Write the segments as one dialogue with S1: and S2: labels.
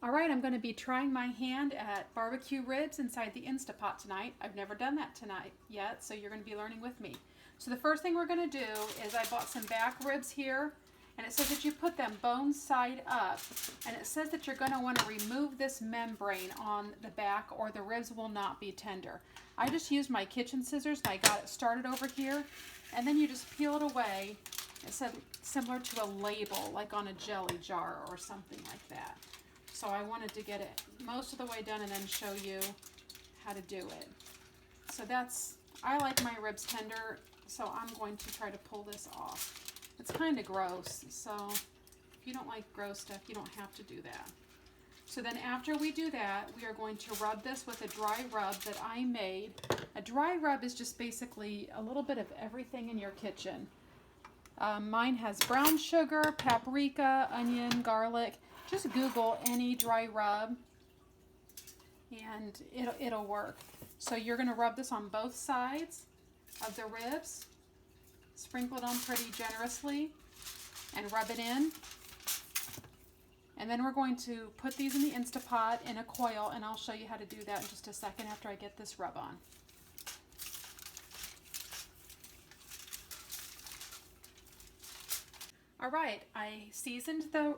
S1: All right, I'm going to be trying my hand at barbecue ribs inside the Instapot tonight. I've never done that tonight yet, so you're going to be learning with me. So the first thing we're going to do is I bought some back ribs here, and it says that you put them bone side up, and it says that you're going to want to remove this membrane on the back or the ribs will not be tender. I just used my kitchen scissors and I got it started over here, and then you just peel it away. It said similar to a label, like on a jelly jar or something like that. So I wanted to get it most of the way done and then show you how to do it. So I like my ribs tender, so I'm going to try to pull this off. It's kind of gross, so if you don't like gross stuff, you don't have to do that. So then after we do that, we are going to rub this with a dry rub that I made. A dry rub is just basically a little bit of everything in your kitchen. Mine has brown sugar, paprika, onion, garlic. Just Google any dry rub and it'll work. So you're going to rub this on both sides of the ribs. Sprinkle it on pretty generously and rub it in. And then we're going to put these in the Instapot in a coil, and I'll show you how to do that in just a second after I get this rub on. All right, I seasoned the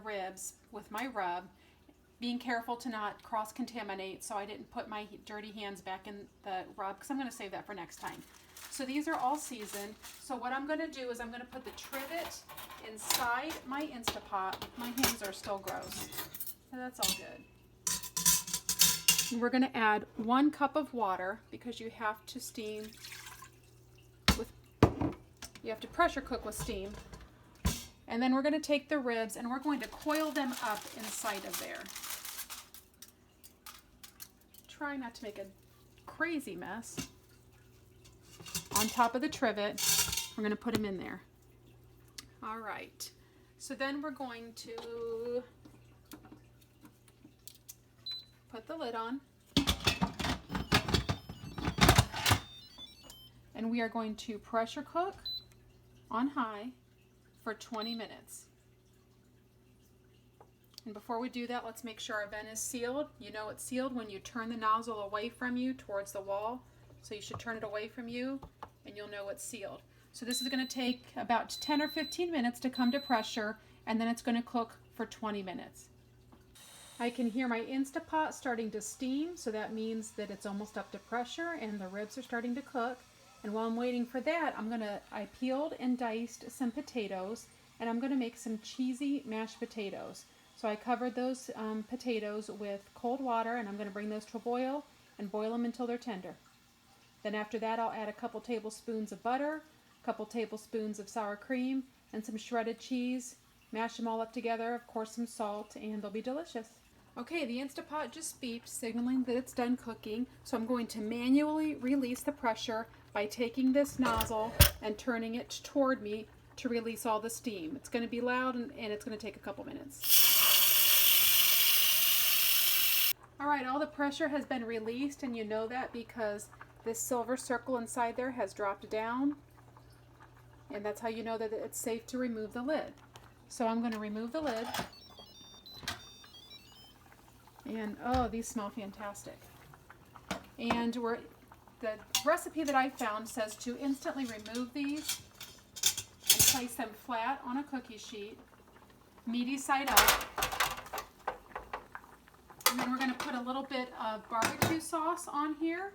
S1: ribs with my rub, being careful to not cross-contaminate so I didn't put my dirty hands back in the rub because I'm going to save that for next time. So these are all seasoned. So what I'm going to do is I'm going to put the trivet inside my Instapot. My hands are still gross, so that's all good. And we're going to add 1 cup of water because you have to pressure cook with steam. And then we're going to take the ribs and we're going to coil them up inside of there. Try not to make a crazy mess. On top of the trivet, we're going to put them in there. All right. So then we're going to put the lid on. And we are going to pressure cook on high for 20 minutes. And before we do that, let's make sure our vent is sealed. You know it's sealed when you turn the nozzle away from you towards the wall. So you should turn it away from you and you'll know it's sealed. So this is going to take about 10 or 15 minutes to come to pressure, and then it's going to cook for 20 minutes. I can hear my Instapot starting to steam, so that means that it's almost up to pressure and the ribs are starting to cook. And while I'm waiting for that, I peeled and diced some potatoes, and I'm going to make some cheesy mashed potatoes. So I covered those potatoes with cold water, and I'm going to bring those to a boil and boil them until they're tender. Then after that, I'll add a couple tablespoons of butter, a couple tablespoons of sour cream, and some shredded cheese. Mash them all up together, of course some salt, and they'll be delicious. Okay, the Instapot just beeped, signaling that it's done cooking. So I'm going to manually release the pressure by taking this nozzle and turning it toward me to release all the steam. It's going to be loud and it's going to take a couple minutes. All right, all the pressure has been released, and you know that because this silver circle inside there has dropped down, and that's how you know that it's safe to remove the lid. So I'm going to remove the lid, and oh, these smell fantastic. And the recipe that I found says to instantly remove these and place them flat on a cookie sheet, meaty side up. And then we're going to put a little bit of barbecue sauce on here.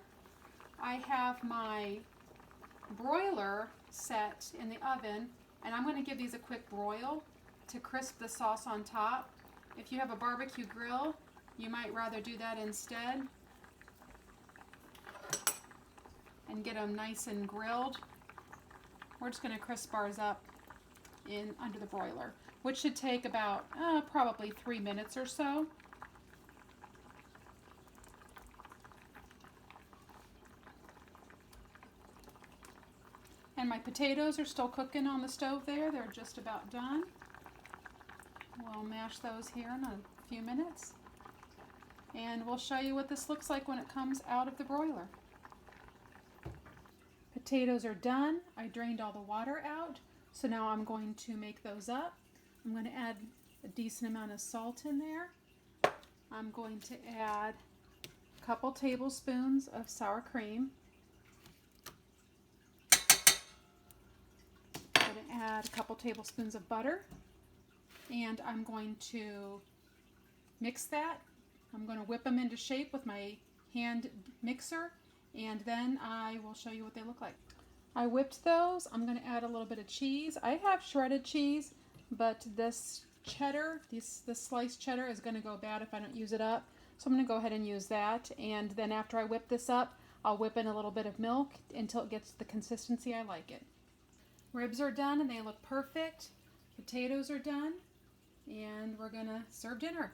S1: I have my broiler set in the oven, and I'm going to give these a quick broil to crisp the sauce on top. If you have a barbecue grill, you might rather do that instead and get them nice and grilled. We're just going to crisp ours up under the broiler, which should take about probably 3 minutes or so. And my potatoes are still cooking on the stove there. They're just about done. We'll mash those here in a few minutes. And we'll show you what this looks like when it comes out of the broiler. Potatoes are done. I drained all the water out. So now I'm going to make those up. I'm going to add a decent amount of salt in there. I'm going to add a couple tablespoons of sour cream. I'm going to add a couple tablespoons of butter, and I'm going to mix that. I'm going to whip them into shape with my hand mixer, and then I will show you what they look like. I whipped those. I'm going to add a little bit of cheese. I have shredded cheese, but this cheddar, this sliced cheddar is going to go bad if I don't use it up. So I'm going to go ahead and use that. And then after I whip this up, I'll whip in a little bit of milk until it gets the consistency I like it. Ribs are done and they look perfect. Potatoes are done. And we're going to serve dinner.